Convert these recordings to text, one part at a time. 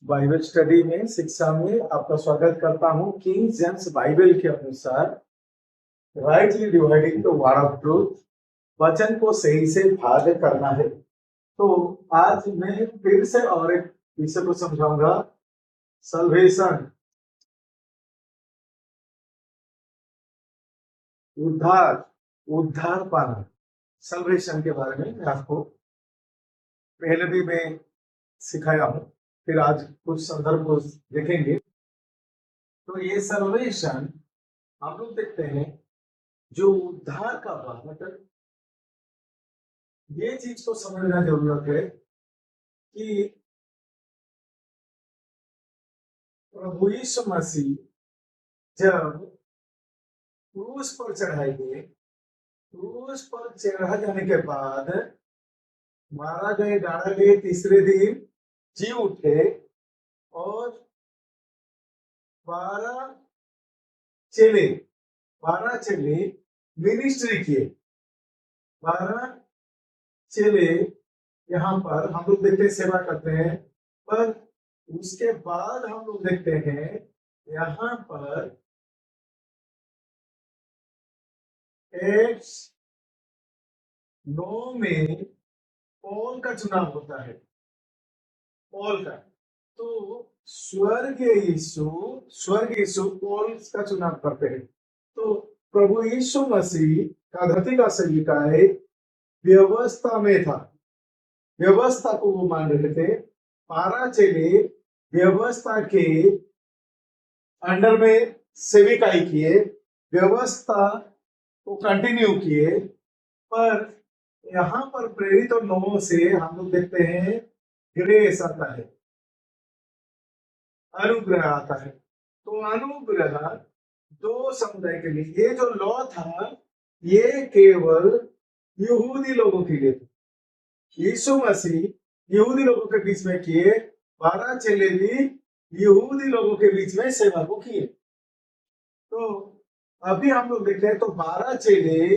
Bible study में शिक्षा में आपका स्वागत करता हूं। किंग जेम्स बाइबल के अनुसार rightly dividing the word of truth, वचन को सही से भाग करना है। तो आज मैं फिर से और एक विषय को समझाऊंगा, सल्वेशन, उद्धार पाना। सल्वेशन के बारे में मैं आपको पहले भी मैं सिखाया हूं, फिर आज कुछ संदर्भ को देखेंगे। तो ये सल्वेशन हम लोग देखते हैं, जो उद्धार का बात, ये चीज को समझना जरूरत है कि प्रभु यीशु मसीह जब क्रूस पर चढ़ाए गए, क्रूस पर चढ़ा जाने के बाद मारा गए, डाला गए, तीसरे दिन जी उठे और 12 चेले 12 चेले मिनिस्ट्री किए। 12 चेले यहाँ पर हम लोग देखते सेवा करते हैं, पर उसके बाद हम लोग देखते हैं यहाँ पर एक्ट्स 9 में पौल का चुनाव होता है। पौल का तो स्वर्ग यीशु पौल का चुनाव करते हैं। तो प्रभु यीशु मसीह का धरती का सलीकाए व्यवस्था में था, व्यवस्था को वो मान रहे थे। 12 चेले व्यवस्था के अंडर में सेविकाई किए, व्यवस्था को कंटिन्यू किए। पर यहाँ पर प्रेरित और 9 से हम लोग देखते हैं ग्रेस आता है, अनुग्रह आता है। तो अनुग्रह 2 समुदाय के लिए, ये जो लॉ था ये केवल यहूदी लोगों के लिए था। यीशु मसीह यहूदी लोगों के बीच में किए, 12 चेले भी यहूदी लोगों के बीच में सेवा को किए। तो अभी हम लोग देखते हैं तो 12 चेले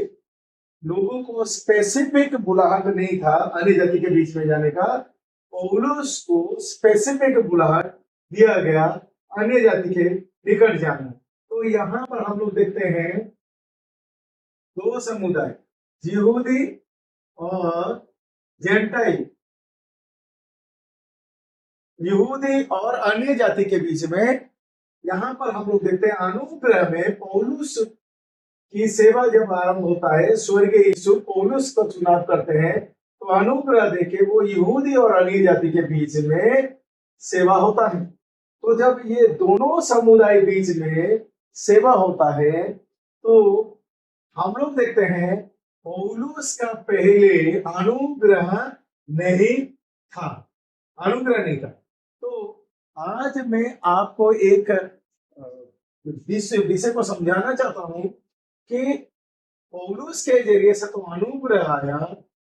लोगों को स्पेसिफिक बुलाहट नहीं था अन्य जाति के बीच में जाने का। पौलुस को स्पेसिफिक बुलाहट दिया गया अन्य जाति के निकट जाना। तो यहाँ पर हम लोग देखते हैं 2 समुदाय, यहूदी और जेंटाइल, यहूदी और अन्य जाति के बीच में। यहाँ पर हम लोग देखते हैं अनुग्रह में पौलुस की सेवा जब आरंभ होता है, स्वर्गीय यीशु पौलुस को चुनाव करते हैं, तो अनुग्रह देके वो यहूदी और अन्य जाति के बीच में सेवा होता है। तो जब ये दोनों समुदाय बीच में सेवा होता है तो हम लोग देखते हैं पौलुस का पहले अनुग्रह नहीं था, अनुग्रह नहीं था। तो आज मैं आपको एक विषय को समझाना चाहता हूं कि पौलुस के जरिए से तो अनुग्रह आया,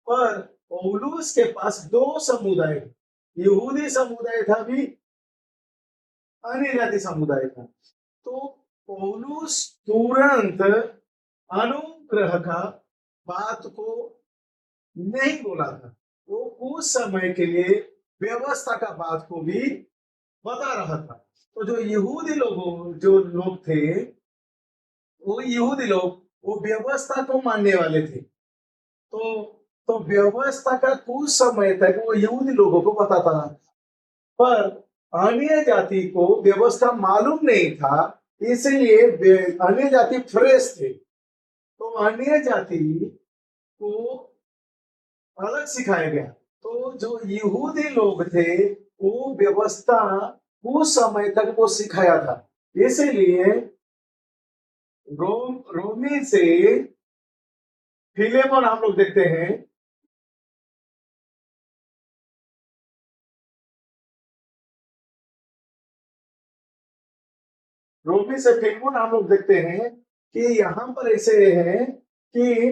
पर पौलुस के पास 2 समुदाय, यहूदी समुदाय था भी, अन्य जाति समुदाय था। तो पौलुस तुरंत अनुग्रह का बात को नहीं बोला था, वो उस समय के लिए व्यवस्था का बात को भी बता रहा था। तो जो लोग थे, वो यहूदी लोग वो व्यवस्था को मानने वाले थे। तो व्यवस्था का कुछ समय तक वो यहूदी लोगों को बताता था, पर अन्य जाति को व्यवस्था मालूम नहीं था, इसलिए अन्य जाति फ्रेश थे। तो अन्य जाति को अलग सिखाया गया। तो जो यहूदी लोग थे वो व्यवस्था कुछ समय तक वो सिखाया था। इसीलिए रोमी से फिलेमोन हम लोग देखते हैं, रोमी से फिलेमोन हम लोग देखते हैं कि यहाँ पर ऐसे है कि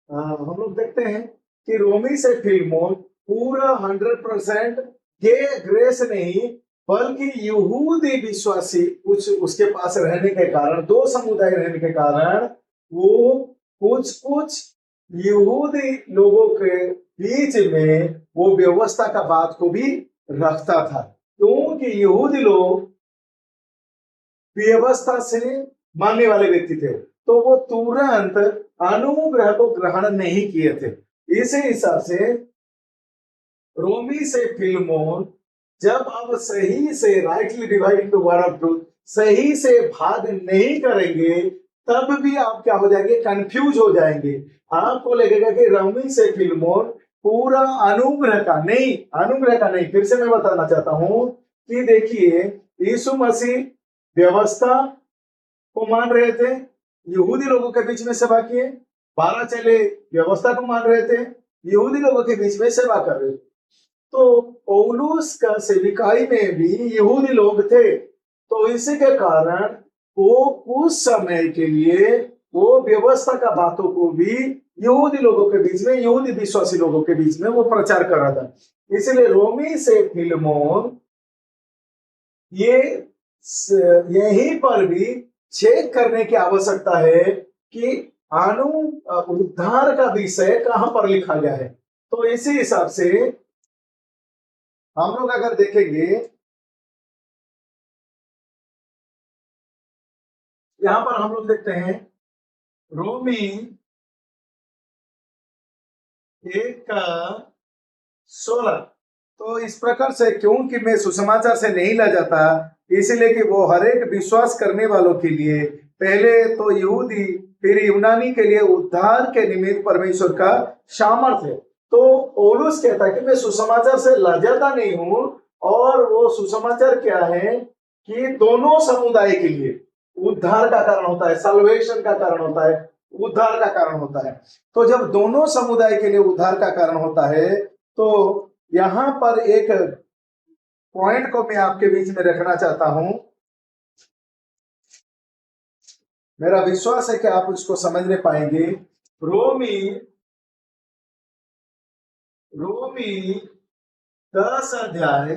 हम लोग देखते हैं कि रोमी से फिलेमोन पूरा 100% ये ग्रेस नहीं, बल्कि यहूदी विश्वासी कुछ उसके पास रहने के कारण, 2 समुदाय रहने के कारण वो कुछ यहूदी लोगों के बीच में वो व्यवस्था का बात को भी रखता था। क्यों? क्योंकि यहूदी लोग व्यवस्था से मानने वाले व्यक्ति थे, तो वो तुरंत अनुग्रह को ग्रहण नहीं किए थे। इसी हिसाब से रोमी से फिलमोन जब आप सही से rightly dividing the word of truth सही से भाग नहीं करेंगे, तब भी आप क्या हो जाएंगे, कंफ्यूज हो जाएंगे। आपको लगेगा कि रोमी से फिलमोन पूरा अनुग्रह का नहीं। फिर से मैं बताना चाहता हूं कि देखिए, यीशु मसीह व्यवस्था को मान रहे थे, यहूदी लोगों के बीच में सेवा किए। 12 चेले व्यवस्था को मान रहे थे, यहूदी लोगों के बीच में सेवा कर रहे थे। तो पौलुस का सेविकाई में भी यहूदी लोग थे, तो इसी के कारण वो कुछ समय के लिए वो व्यवस्था का बातों को भी यहूदी लोगों के बीच में, यहूदी विश्वासी लोगों के बीच में वो प्रचार कर रहा था। इसलिए रोमी से फिलमोन ये यहीं पर भी चेक करने की आवश्यकता है कि उद्धार का विषय कहां पर लिखा गया है। तो इसी हिसाब से हम लोग अगर देखेंगे, यहां पर हम लोग देखते हैं रोमी 1:16। तो इस प्रकार से, क्योंकि मैं सुसमाचार से नहीं ला जाता, इसलिए कि वो हर एक विश्वास करने वालों के लिए, पहले तो यहूदी फिर यूनानी के लिए उद्धार के निमित्त परमेश्वर का सामर्थ है। तो पौलुस कहता है कि मैं सुसमाचार से लजाता नहीं हूं, और वो सुसमाचार क्या है कि दोनों समुदाय के लिए उद्धार का कारण होता है, सल्वेशन का कारण होता है, उद्धार का कारण होता है। तो जब दोनों समुदाय के लिए उद्धार का कारण होता है, तो यहां पर एक पॉइंट को मैं आपके बीच में रखना चाहता हूं। मेरा विश्वास है कि आप उसको समझने पाएंगे। रोमी 10 अध्याय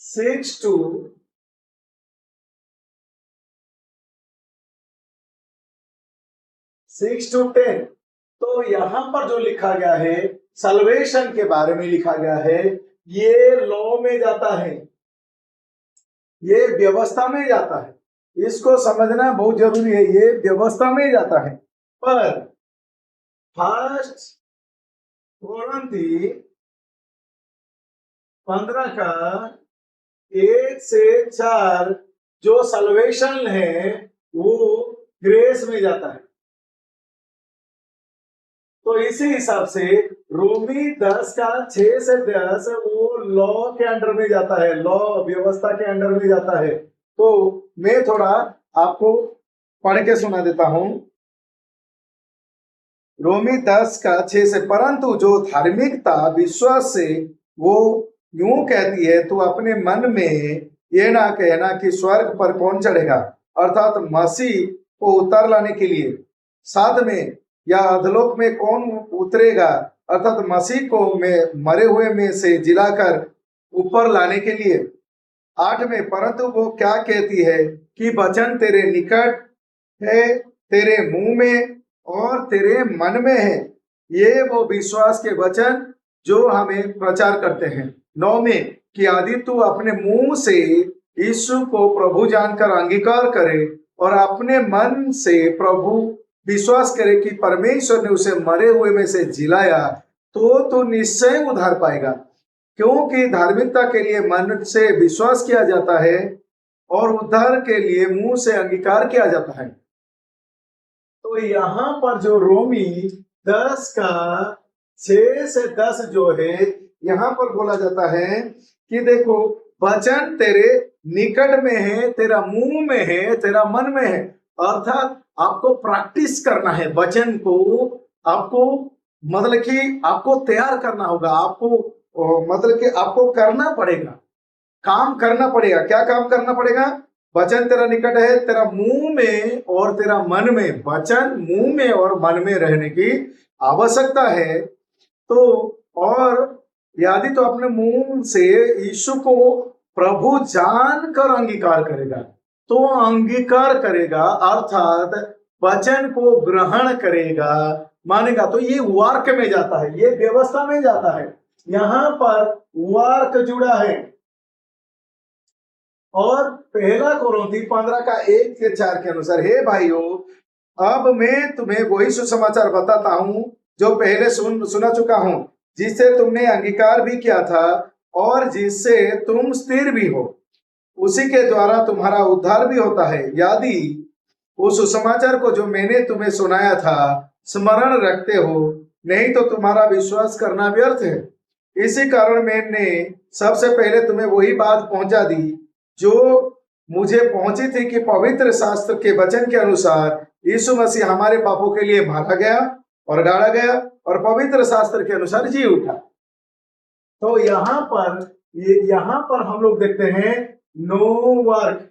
6 to 10। तो यहां पर जो लिखा गया है सल्वेशन के बारे में लिखा गया है, ये लॉ में जाता है, ये व्यवस्था में जाता है। इसको समझना बहुत जरूरी है, ये व्यवस्था में जाता है। पर फर्स्ट कोरिन्थी 15 का 1 से 4 जो सल्वेशन है वो ग्रेस में जाता है। तो इसी हिसाब से रोमी 10 का 6 से 10 वो लॉ के अंडर में जाता है, लॉ व्यवस्था के अंडर में जाता है। तो मैं थोड़ा आपको पढ़ के सुना देता हूं। रोमी 10 का 6 से, परंतु जो धार्मिकता विश्वास से वो यूं कहती है, तू अपने मन में ये ना कहना कि स्वर्ग पर कौन चढ़ेगा, अर्थात मसीह को उतार लाने के लिए, साथ में या अधलोक में कौन उतरेगा, अर्थात मसीह को में मरे हुए में से जिलाकर ऊपर लाने के लिए। 8 में, परंतु वो क्या कहती है कि वचन तेरे निकट है, तेरे मुंह में और तेरे मन में है, ये वो विश्वास के वचन जो हमें प्रचार करते हैं। 9 में, कि यदि तू अपने मुंह से यीशु को प्रभु जानकर अंगीकार करे और अपने मन से प्रभु विश्वास करे कि परमेश्वर ने उसे मरे हुए में से जिलाया, तो तू निश्चय उद्धार पाएगा, क्योंकि धार्मिकता के लिए मन से विश्वास किया जाता है और उद्धार के लिए मुंह से अंगीकार किया जाता है। तो यहां पर जो रोमी 10 का 6 से 10 जो है, यहां पर बोला जाता है कि देखो वचन तेरे निकट में है, तेरा मुंह में है, तेरा मन में है। अर्थात आपको प्रैक्टिस करना है वचन को, आपको मतलब कि आपको तैयार करना होगा, आपको मतलब कि आपको करना पड़ेगा, काम करना पड़ेगा। क्या काम करना पड़ेगा? वचन तेरा निकट है, तेरा मुंह में और तेरा मन में, वचन मुंह में और मन में रहने की आवश्यकता है। तो और यदि तो अपने मुंह से यीशु को प्रभु जानकर अंगीकार करेगा, तो अंगीकार करेगा अर्थात वचन को ग्रहण करेगा, मानेगा। तो ये वर्क में जाता है, ये व्यवस्था में जाता है। यहां पर वर्क जुड़ा है। और पहला कोरिन्थी 15 का 1 से 4 के अनुसार, हे भाइयों, अब मैं तुम्हें वही सुसमाचार बताता हूं जो पहले सुना चुका हूं, जिससे तुमने अंगीकार भी किया था और जिससे तुम स्थिर भी हो। उसी के द्वारा तुम्हारा उद्धार भी होता है, यदि उस सुसमाचार को जो मैंने तुम्हें सुनाया था स्मरण रखते हो। नहीं तो तुम्हारा विश्वास करना व्यर्थ है। इसी कारण मैंने सबसे पहले तुम्हें वही बात पहुंचा दी जो मुझे पहुंची थी, कि पवित्र शास्त्र के वचन के अनुसार यीशु मसीह हमारे पापों के लिए मारा गया और गाड़ा गया और पवित्र शास्त्र के अनुसार जी उठा। तो यहाँ पर हम लोग देखते हैं नो वर्क।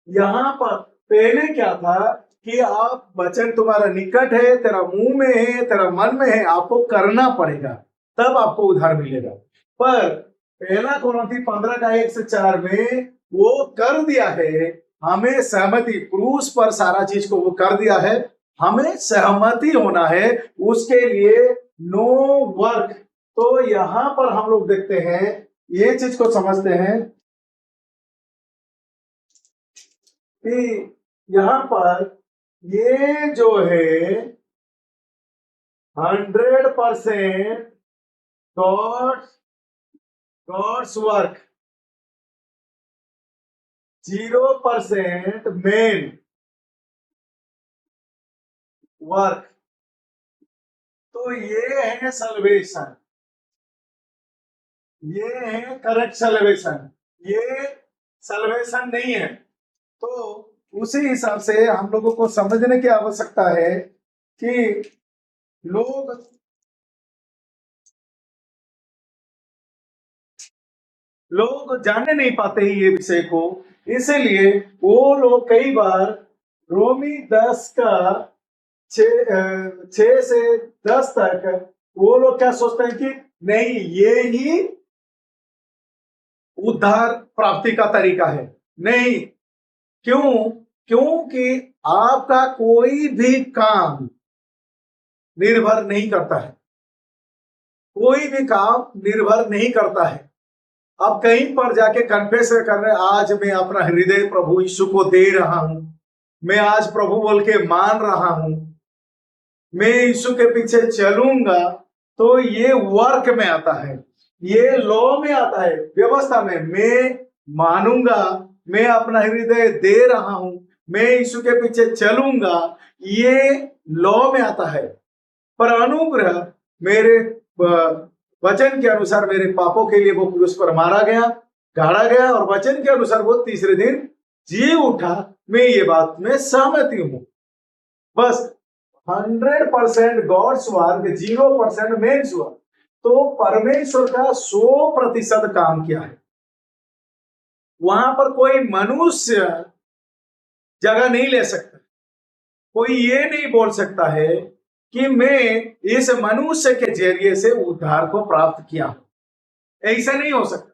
यहाँ पर पहले क्या था कि आप वचन तुम्हारा निकट है, तेरा मुंह में है, तेरा मन में है, आपको करना पड़ेगा, तब आपको उद्धार मिलेगा। पर पहला कोरिन्थी 15 का 1 से 4 में वो कर दिया है, हमें सहमति, क्रूस पर सारा चीज को वो कर दिया है, हमें सहमति होना है उसके लिए नो वर्क। तो यहाँ पर हम लोग देखते हैं, ये चीज को समझते हैं कि यहाँ पर ये जो है 100% गॉड्स वर्क, 0% मैन वर्क। तो ये है सल्वेशन, ये है करेक्ट सल्वेशन, ये सल्वेशन नहीं है। तो उसी हिसाब से हम लोगों को समझने की आवश्यकता है कि लोग जानने नहीं पाते ही ये विषय को, इसलिए वो लोग कई बार रोमी 10 का 6 से 10 तक वो लोग क्या सोचते हैं कि नहीं, ये ही उद्धार प्राप्ति का तरीका है। नहीं, क्योंकि आपका कोई भी काम निर्भर नहीं करता है, कोई भी काम निर्भर नहीं करता है। अब कहीं पर जाके कन्फेस कर रहे, आज मैं अपना हृदय प्रभु यीशु को दे रहा हूं, मैं आज प्रभु बोल के मान रहा हूं, मैं यीशु के पीछे चलूंगा, तो ये वर्क में आता है, ये लॉ में आता है, व्यवस्था में। मैं मानूंगा, मैं अपना हृदय दे रहा हूं, मैं यीशु के पीछे चलूंगा, ये लॉ में आता है। पर अनुग्रह मेरे वचन के अनुसार मेरे पापों के लिए वो क्रूस पर मारा गया, गाड़ा गया, और वचन के अनुसार वो तीसरे दिन जी उठा। मैं ये बात में सहमति हूं। बस 100% गॉड्स वर्क, 0% मेन्स वर्क। तो परमेश्वर का 100% काम किया है। वहां पर कोई मनुष्य जगह नहीं ले सकता, कोई ये नहीं बोल सकता है कि मैं इस मनुष्य के जरिए से उद्धार को प्राप्त किया, ऐसा नहीं हो सकता।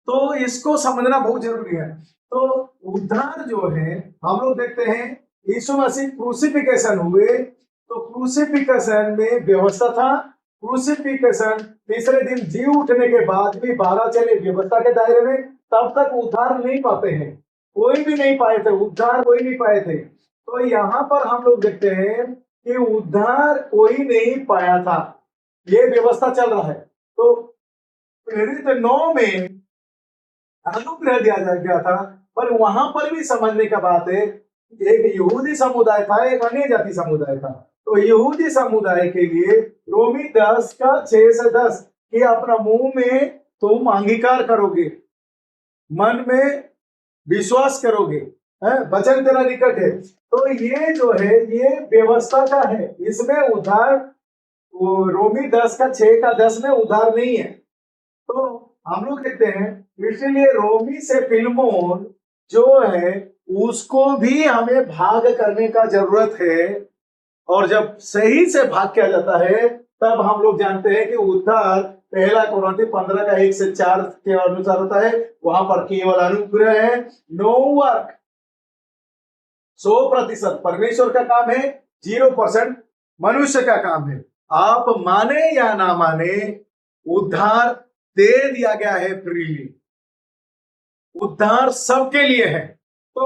तो इसको समझना बहुत जरूरी है। तो उद्धार जो है, हम लोग देखते हैं यीशु मसीह क्रूसिफिकेशन हुए, तो क्रूसिफिकेशन में व्यवस्था था। क्रूसिफिकेशन तीसरे दिन जी उठने के बाद भी 12 चले व्यवस्था के दायरे में, तब तक उद्धार नहीं पाते हैं, कोई भी नहीं पाए थे, उद्धार कोई नहीं पाए थे। तो यहाँ पर हम लोग देखते हैं कि उद्धार कोई नहीं पाया था, ये व्यवस्था चल रहा है। तो प्रेरित 9 में अनुग्रह दिया गया था, पर वहां पर भी समझने का बात है, एक यहूदी समुदाय था, एक अन्य जाति समुदाय था। तो यहूदी समुदाय के लिए रोमी 10 का 6 से 10 कि अपना मुंह में तुम अंगीकार करोगे, मन में विश्वास करोगे, वचन तेरा निकट है। तो ये जो है ये व्यवस्था का है, इसमें उद्धार रोमी 10 का 6 का 10 में उद्धार नहीं है। तो हम लोग कहते हैं, इसलिए रोमी से फिलमोन जो है उसको भी हमें भाग करने का जरूरत है। और जब सही से भाग किया जाता है, तब हम लोग जानते हैं कि उद्धार पहला कोरिन्थी 15 का 1 से 4 के अनुसार होता है। वहां पर केवल अनुग्रह है, नो वर्क। 100% परमेश्वर का काम है, 0% मनुष्य का काम है। आप माने या ना माने, उद्धार दे दिया गया है फ्रीली, उद्धार सबके लिए है। तो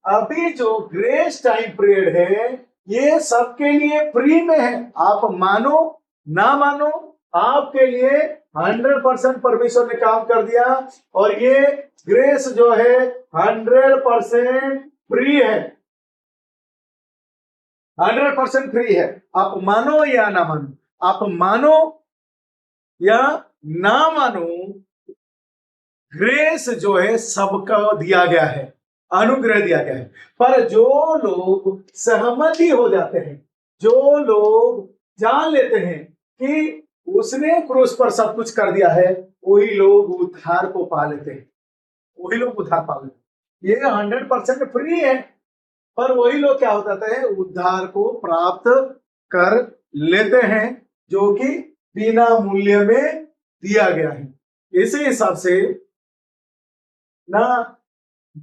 अभी जो ग्रेस टाइम पीरियड है ये सबके लिए फ्री में है। आप मानो ना मानो, आपके लिए 100% परमेश्वर ने काम कर दिया, और ये ग्रेस जो है 100% फ्री है, 100% फ्री है। आप मानो या ना मानो, आप मानो या ना मानो, ग्रेस जो है सबको दिया गया है, अनुग्रह दिया गया है। पर जो लोग सहमति हो जाते हैं, जो लोग जान लेते हैं कि उसने क्रूस पर सब कुछ कर दिया है, वही लोग उद्धार को पा लेते हैं, वही लोग उद्धार पा लेते हैं। ये 100% फ्री है, पर वही लोग क्या हो जाते हैं, उद्धार को प्राप्त कर लेते हैं, जो कि बिना मूल्य में दिया गया है। इसी हिसाब से ना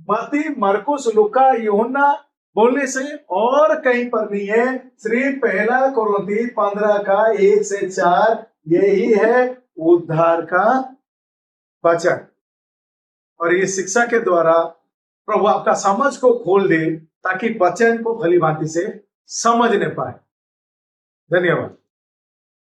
मत्ती, मरकुस, लूका, यूहन्ना बोलने से और कहीं पर नहीं है, सिर्फ पहला कोरिन्थी 15 का 1 से 4 यही है उद्धार का वचन। और ये शिक्षा के द्वारा प्रभु आपका समझ को खोल दे, ताकि वचन को भली भांति से समझने पाए। धन्यवाद।